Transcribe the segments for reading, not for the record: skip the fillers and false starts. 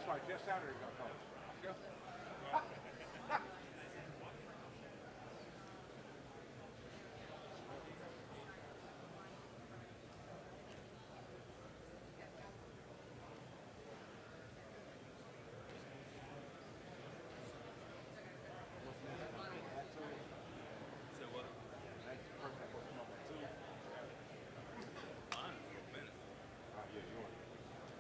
That's why Jeff Saturday got called. So what? That's the person that's working on that too. Mine for a minute. Yeah, yours.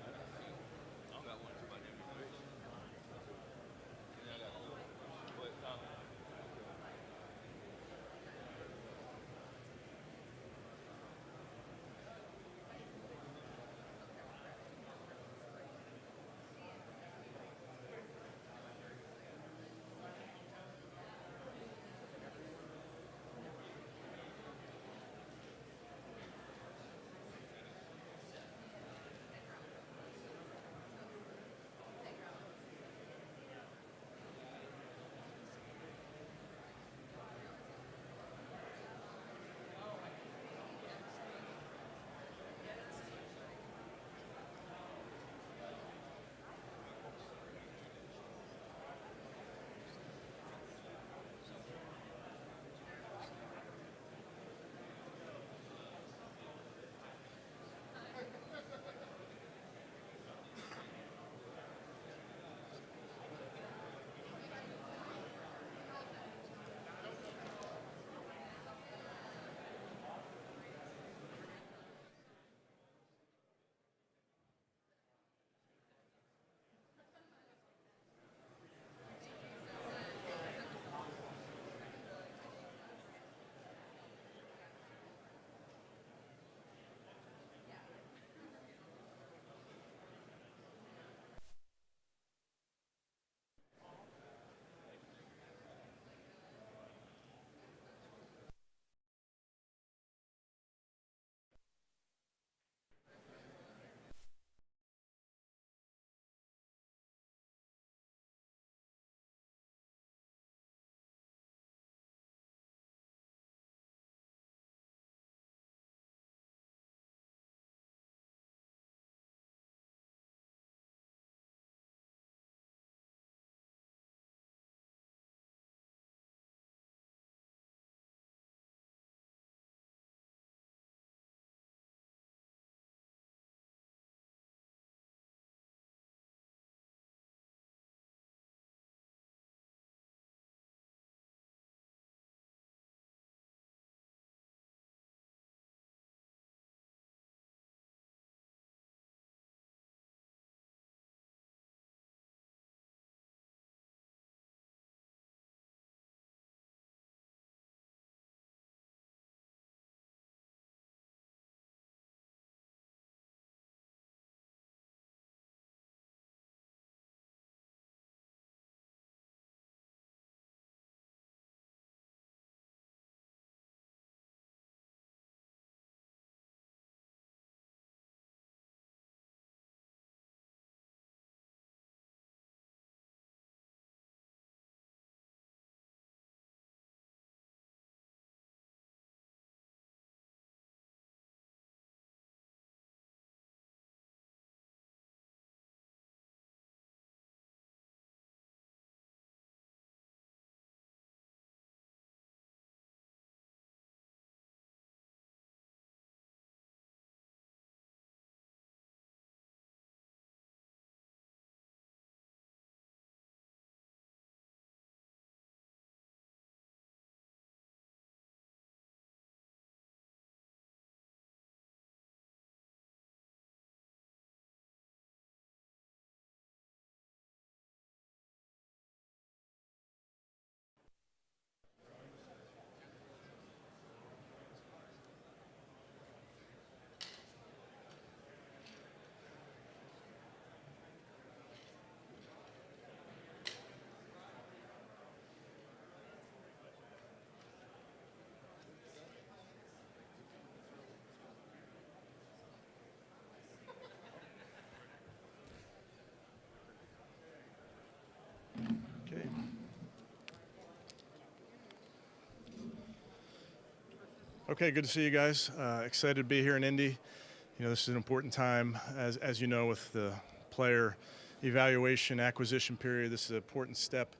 I don't got one too much information. And then I got two. But Okay. Okay, good to see you guys. Excited to be here in Indy. You know, this is an important time, as you know, with the player evaluation acquisition period. This is an important step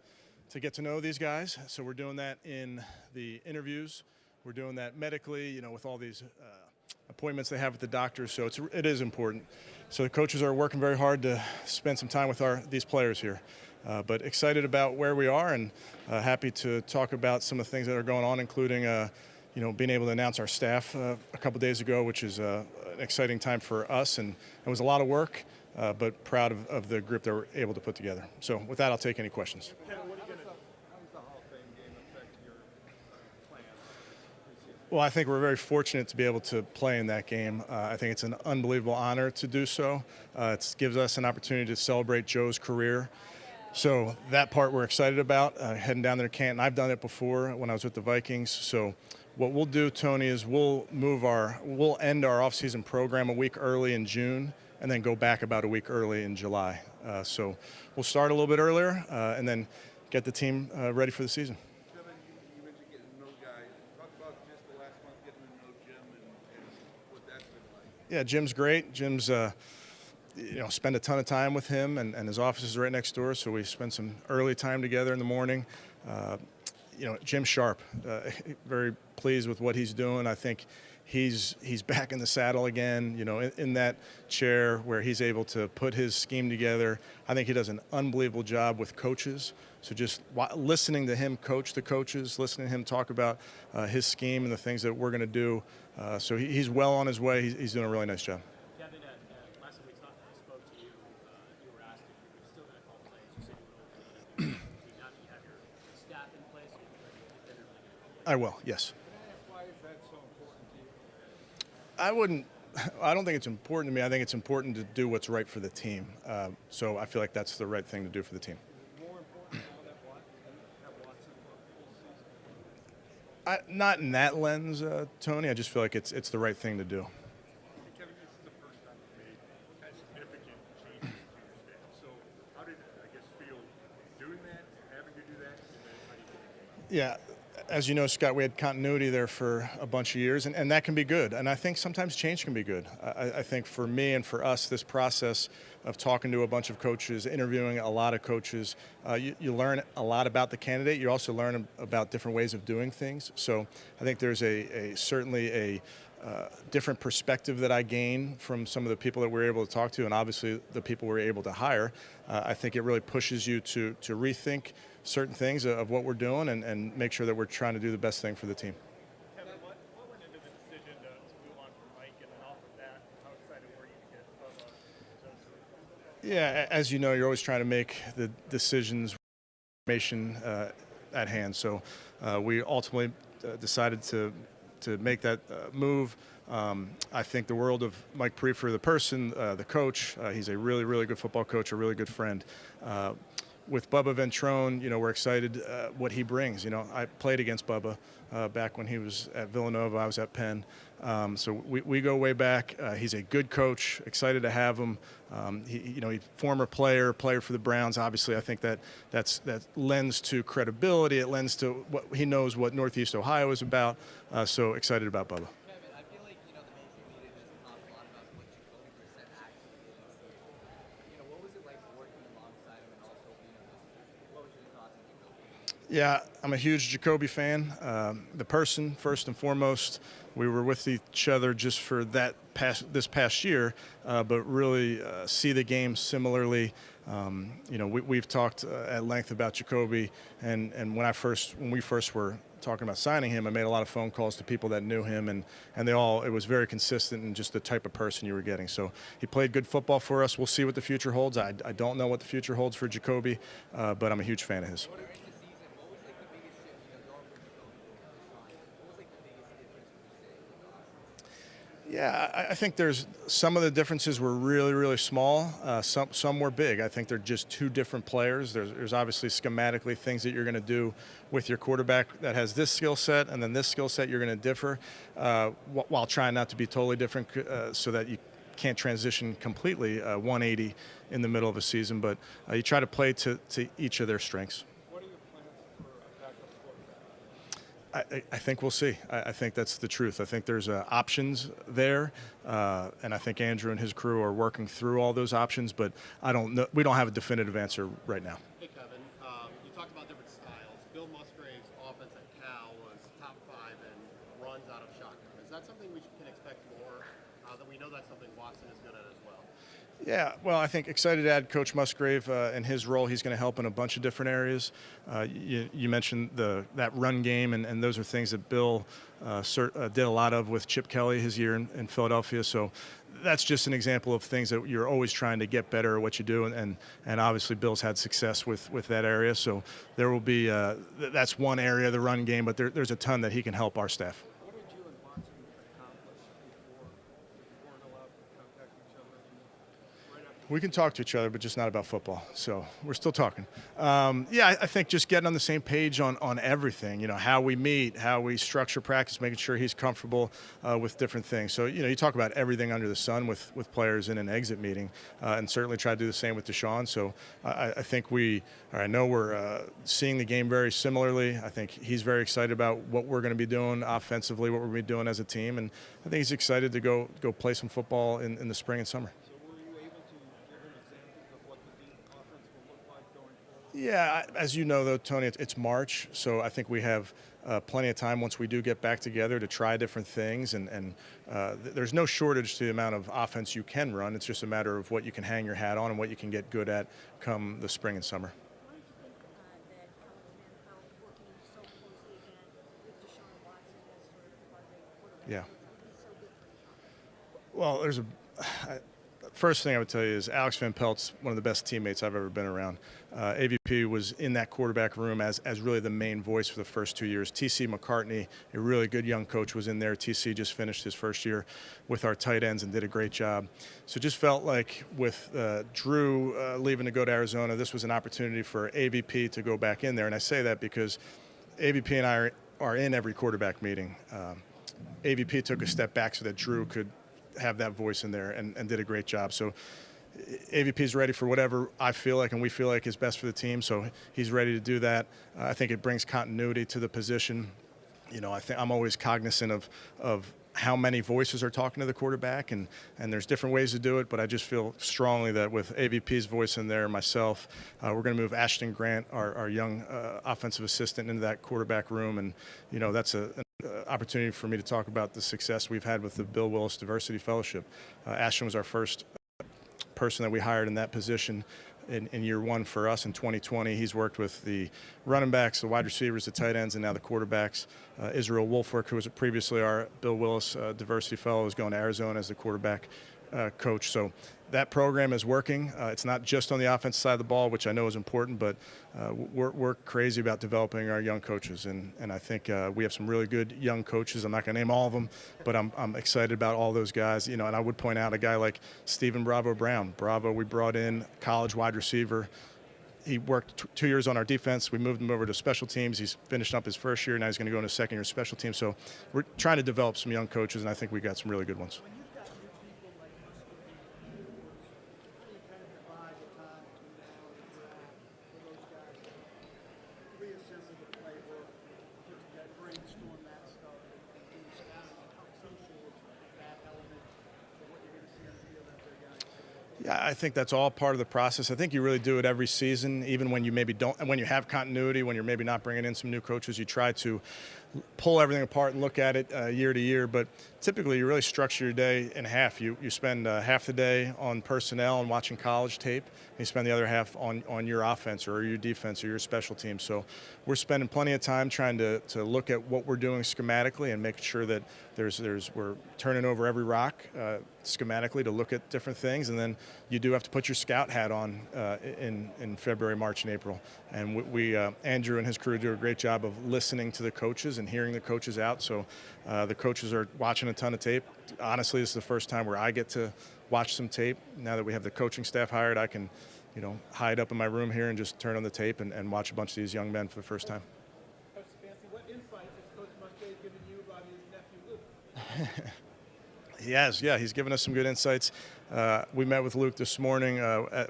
to get to know these guys. So we're doing that in the interviews. We're doing that medically, with all these appointments they have with the doctors. So it is important. So the coaches are working very hard to spend some time with these players here. But excited about where we are, and happy to talk about some of the things that are going on, including being able to announce our staff a couple days ago, which is an exciting time for us, and it was a lot of work, but proud of the group that we're able to put together. So with that, I'll take any questions. Kevin, what are you going to do? How does the Hall of Fame game affect your plans? Well, I think we're very fortunate to be able to play in that game. I think it's an unbelievable honor to do so. It gives us an opportunity to celebrate Joe's career. So that part we're excited about, heading down there to Canton. I've done it before when I was with the Vikings. So what we'll do, Tony, is we'll end our offseason program a week early in June and then go back about a week early in July. So we'll start a little bit earlier and then get the team ready for the season. Kevin, you mentioned getting to know guys. Talk about just the last month getting to know Jim and what that's been like. Yeah, Jim's great. Jim's spend a ton of time with him, and his office is right next door, so we spend some early time together in the morning. Jim's sharp. Very pleased with what he's doing. I think he's back in the saddle again, in that chair where he's able to put his scheme together. I think he does an unbelievable job with coaches. So just listening to him coach the coaches, listening to him talk about his scheme and the things that we're going to do. So he's well on his way. He's doing a really nice job. Kevin, last time we spoke to you, you were asked if you were still going to call plays. You said you were. Now that you have your staff in place, are you definitively going to call plays? I will, yes. Why is that so important to you? I don't think it's important to me. I think it's important to do what's right for the team. So I feel like that's the right thing to do for the team. More important now that Watson for a full season? Not in that lens, Tony. I just feel like it's the right thing to do. Kevin, this is the first time you made significant changes to your staff. So how did it, feel doing that, having to do that, and then how do you get it? Yeah, as you know, Scott, we had continuity there for a bunch of years, and that can be good. And I think sometimes change can be good. I think for me and for us, this process of talking to a bunch of coaches, interviewing a lot of coaches, you learn a lot about the candidate. You also learn about different ways of doing things. So I think there's certainly a different perspective that I gain from some of the people that we're able to talk to, and obviously the people we're able to hire. I think it really pushes you to rethink certain things of what we're doing and make sure that we're trying to do the best thing for the team. Kevin, what went into the decision to move on from Mike, and then off of that, how excited were you to get Bubba? Yeah, as you know, you're always trying to make the decisions with information at hand. So we ultimately decided to make that move. I think the world of Mike Prefer, the person, the coach. He's a really, really good football coach, a really good friend. With Bubba Ventrone, we're excited what he brings. I played against Bubba back when he was at Villanova. I was at Penn. So we go way back. He's a good coach. Excited to have him. He's former player for the Browns. Obviously, I think that lends to credibility. It lends to what he knows what Northeast Ohio is about. So excited about Bubba. Kevin, I feel like, the mainstream media doesn't talk a lot about what Jacoby Brissett actually is. What was it like working alongside him, and also, what was your thoughts on Jacoby? Yeah, I'm a huge Jacoby fan. The person, first and foremost. We were with each other just for this past year, but really see the game similarly. We've talked at length about Jacoby, and when we first were talking about signing him, I made a lot of phone calls to people that knew him, and it was very consistent in just the type of person you were getting. So he played good football for us. We'll see what the future holds. I don't know what the future holds for Jacoby, but I'm a huge fan of his. Yeah, I think there's some of the differences were really, really small. Some were big. I think they're just two different players. There's obviously schematically things that you're going to do with your quarterback that has this skill set, and then this skill set you're going to differ while trying not to be totally different so that you can't transition completely 180 in the middle of a season. But you try to play to each of their strengths. What are your plans for a backup quarterback? I think we'll see. I think that's the truth. I think there's options there, and I think Andrew and his crew are working through all those options. But I don't know. We don't have a definitive answer right now. Hey, Kevin, you talked about different styles. Bill Musgrave's offense at Cal was top 5 in runs out of shotgun. Is that something we can expect more? That we know that's something Watson is good at as well. Yeah, well, I think excited to add Coach Musgrave in his role. He's going to help in a bunch of different areas. You mentioned that run game, and those are things that Bill did a lot of with Chip Kelly his year in Philadelphia. So that's just an example of things that you're always trying to get better at what you do, and obviously Bill's had success with that area. So there will be that's one area of the run game, but there's a ton that he can help our staff. What did you and Watson accomplish before you weren't allowed to contact each other anymore? Right after We can talk to each other, but just not about football. So we're still talking. Yeah, I think just getting on the same page on everything. You know, how we meet, how we structure practice, making sure he's comfortable with different things. So you talk about everything under the sun with players in an exit meeting, and certainly try to do the same with Deshaun. So I think I know we're seeing the game very similarly. I think he's very excited about what we're going to be doing offensively, what we're going to be doing as a team, and I think he's excited to go play some football in the spring and summer. So were you able to give him examples of what the deep offense will look like going forward? Yeah, as you know, though, Tony, it's March, so I think we have plenty of time once we do get back together to try different things, and there's no shortage to the amount of offense you can run. It's just a matter of what you can hang your hat on and what you can get good at come the spring and summer. Why did you think that Kellen Manziel working so closely again with Deshaun Watson as sort of buzzing quarterback? Yeah. He's so good for you. Well, first thing I would tell you is Alex Van Pelt's one of the best teammates I've ever been around. AVP was in that quarterback room as really the main voice for the first 2 years. TC McCartney, a really good young coach, was in there. TC just finished his first year with our tight ends and did a great job. So just felt like with Drew leaving to go to Arizona, this was an opportunity for AVP to go back in there. And I say that because AVP and I are in every quarterback meeting. AVP took a step back so that Drew could have that voice in there and did a great job. So AVP is ready for whatever I feel like and we feel like is best for the team. So he's ready to do that. I think it brings continuity to the position. I think I'm always cognizant of how many voices are talking to the quarterback, and there's different ways to do it, but I just feel strongly that with AVP's voice in there, myself, we're going to move Ashton Grant, our young offensive assistant, into that quarterback room, and that's an opportunity for me to talk about the success we've had with the Bill Willis Diversity Fellowship. Ashton was our first person that we hired in that position in year one for us in 2020. He's worked with the running backs, the wide receivers, the tight ends, and now the quarterbacks. Israel Wolfwork, who was previously our Bill Willis Diversity Fellow, is going to Arizona as the quarterback coach. So that program is working. It's not just on the offensive side of the ball, which I know is important, but we're crazy about developing our young coaches, and I think we have some really good young coaches. I'm not going to name all of them, but I'm excited about all those guys. And I would point out a guy like Stephen Bravo Brown. Bravo, we brought in college wide receiver. He worked 2 years on our defense. We moved him over to special teams. He's finished up his first year. Now he's going to go into second year special teams. So we're trying to develop some young coaches, and I think we got some really good ones. When you've got new people like Musgrave, how do you kind of divide the time between now and the draft for those guys to reassemble the playbook, put together, brainstorm that stuff, and do scouting? How crucial is that element for what you're going to see on the field after a guy? Yeah, I think that's all part of the process. I think you really do it every season, even when you maybe don't, when you have continuity, when you're maybe not bringing in some new coaches, you try to pull everything apart and look at it year to year. But typically, you really structure your day in half. You spend half the day on personnel and watching college tape, and you spend the other half on your offense or your defense or your special team. So we're spending plenty of time trying to look at what we're doing schematically and making sure that we're turning over every rock schematically to look at different things. And then you do have to put your scout hat on in February, March, and April. And Andrew and his crew do a great job of listening to the coaches and hearing the coaches out. So the coaches are watching a ton of tape. Honestly, this is the first time where I get to watch some tape. Now that we have the coaching staff hired, I can, hide up in my room here and just turn on the tape and watch a bunch of these young men for the first time. Coach Stefanski, what insights has Coach Musgrave given you about his nephew Luke? He has, yeah. He's given us some good insights. We met with Luke this morning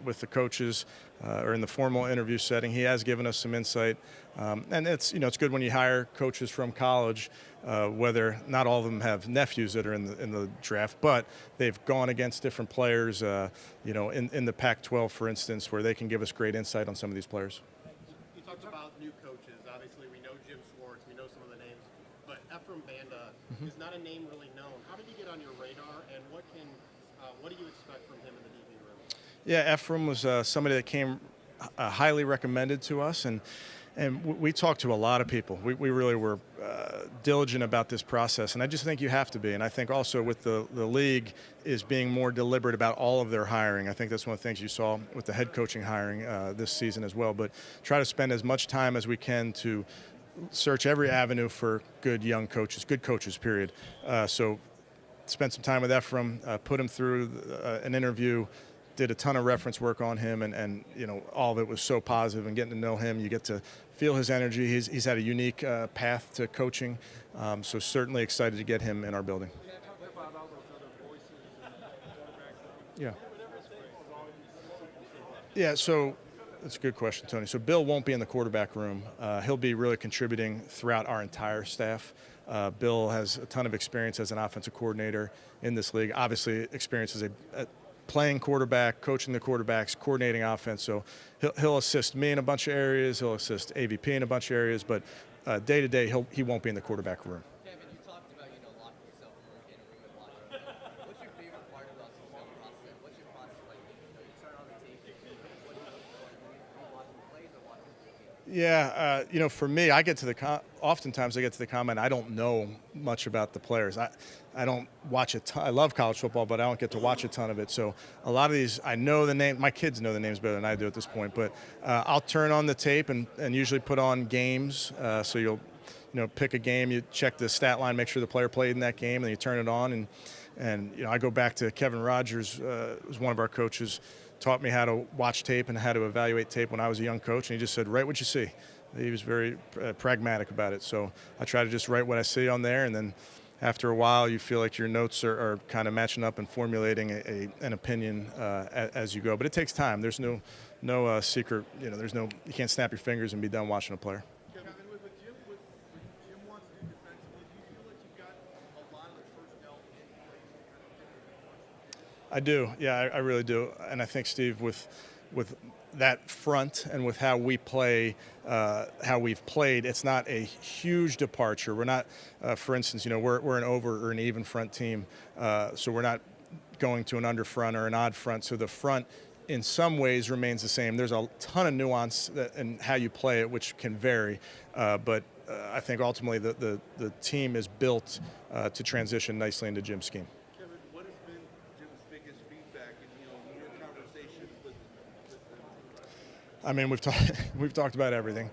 with the coaches or in the formal interview setting. He has given us some insight, and it's good when you hire coaches from college. Whether not all of them have nephews that are in the draft, but they've gone against different players. In the Pac-12, for instance, where they can give us great insight on some of these players. You talked about new coaches. Obviously, we know Jim Schwartz. We know some of the names, but Ephraim Banda is not a name really known. How did he get on your radar, and what do you expect from him in the DB room? Yeah, Ephraim was somebody that came highly recommended to us, and we talked to a lot of people. We really were diligent about this process, and I just think you have to be. And I think also with the league is being more deliberate about all of their hiring. I think that's one of the things you saw with the head coaching hiring this season as well. But try to spend as much time as we can to search every avenue for good young coaches, good coaches, period. So spent some time with Ephraim, put him through an interview, did a ton of reference work on him, and all of it was so positive. And getting to know him, you get to feel his energy. He's had a unique path to coaching, so certainly excited to get him in our building. Yeah. Yeah, so that's a good question, Tony. So Bill won't be in the quarterback room. He'll be really contributing throughout our entire staff. Bill has a ton of experience as an offensive coordinator in this league. Obviously, experience as a playing quarterback, coaching the quarterbacks, coordinating offense. So he'll assist me in a bunch of areas. He'll assist AVP in a bunch of areas. But day to day, he won't be in the quarterback room. Kevin, you talked about locking yourself in a room and watching. What's your favorite part about the film process? What's your process like? You turn on the tape. What do you look for? Are you watching the plays or watching the game? Yeah, for me, oftentimes I get to the comment, I don't know much about the players. I don't watch a ton. I love college football, but I don't get to watch a ton of it. So a lot of these, I know the name. My kids know the names better than I do at this point. But I'll turn on the tape and usually put on games. So you'll pick a game, you check the stat line, make sure the player played in that game, and then you turn it on. And I go back to Kevin Rogers, who's one of our coaches, taught me how to watch tape and how to evaluate tape when I was a young coach, and he just said, write what you see. He was very pragmatic about it. So I try to just write what I see on there, and then after a while you feel like your notes are kind of matching up and formulating an opinion as you go. But it takes time. There's no secret. You can't snap your fingers and be done watching a player. Kevin, with Jim wants to do defensively, do you feel like you've got a lot of the personnel in place to kind of I do. Yeah, I really do. And I think, Steve, with that front and with how we play, how we've played, it's not a huge departure. We're not, for instance, we're an over or an even front team, so we're not going to an under front or an odd front. So the front, in some ways, remains the same. There's a ton of nuance in how you play it, which can vary, but I think ultimately the team is built to transition nicely into Jim's scheme. Kevin, what has been Jim's biggest feedback in your conversations with them? I mean, we've talked about everything,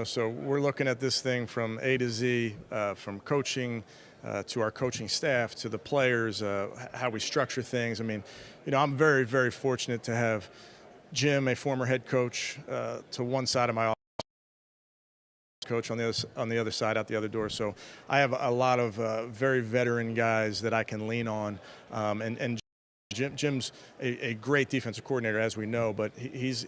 so we're looking at this thing from A to Z, from coaching to our coaching staff to the players, how we structure things. I mean, I'm very, very fortunate to have Jim, a former head coach, to one side of my office, coach on the other side, out the other door. So I have a lot of very veteran guys that I can lean on, and Jim's a great defensive coordinator, as we know, but he's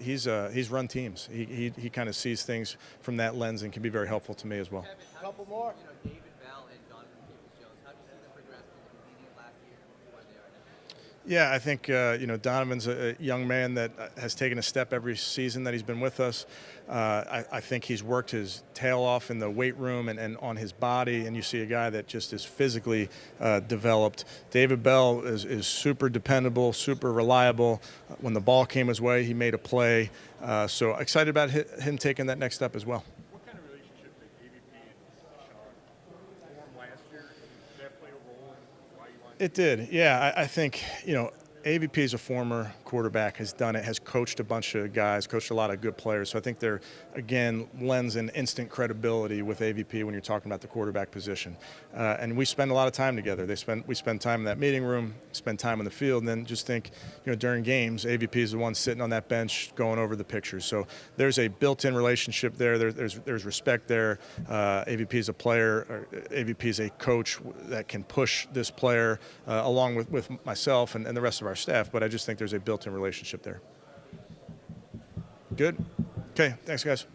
run teams. He kind of sees things from that lens and can be very helpful to me as well. Kevin, a couple more. David Bell and Donovan Peoples-Jones. How do you see them progress from the beginning of last year to where they are now? Yeah, I think Donovan's a young man that has taken a step every season that he's been with us. I think he's worked his tail off in the weight room and on his body, and you see a guy that just is physically developed. David Bell is super dependable, super reliable. When the ball came his way, he made a play. So excited about him taking that next step as well. What kind of relationship did AVP and Sean form last year? Did that play a role in why you wanted to? It did, yeah. I think, AVP is a former quarterback, has done it, has coached a bunch of guys, coached a lot of good players. So I think there, again, lends an instant credibility with AVP when you're talking about the quarterback position. And we spend a lot of time together. We spend time in that meeting room, spend time on the field, and then just think, during games, AVP is the one sitting on that bench going over the pictures. So there's a built-in relationship there. There's respect there. AVP is a player, or AVP is a coach that can push this player along with myself and the rest of our staff, but I just think there's a built-in relationship there. Good. Okay. Thanks, guys.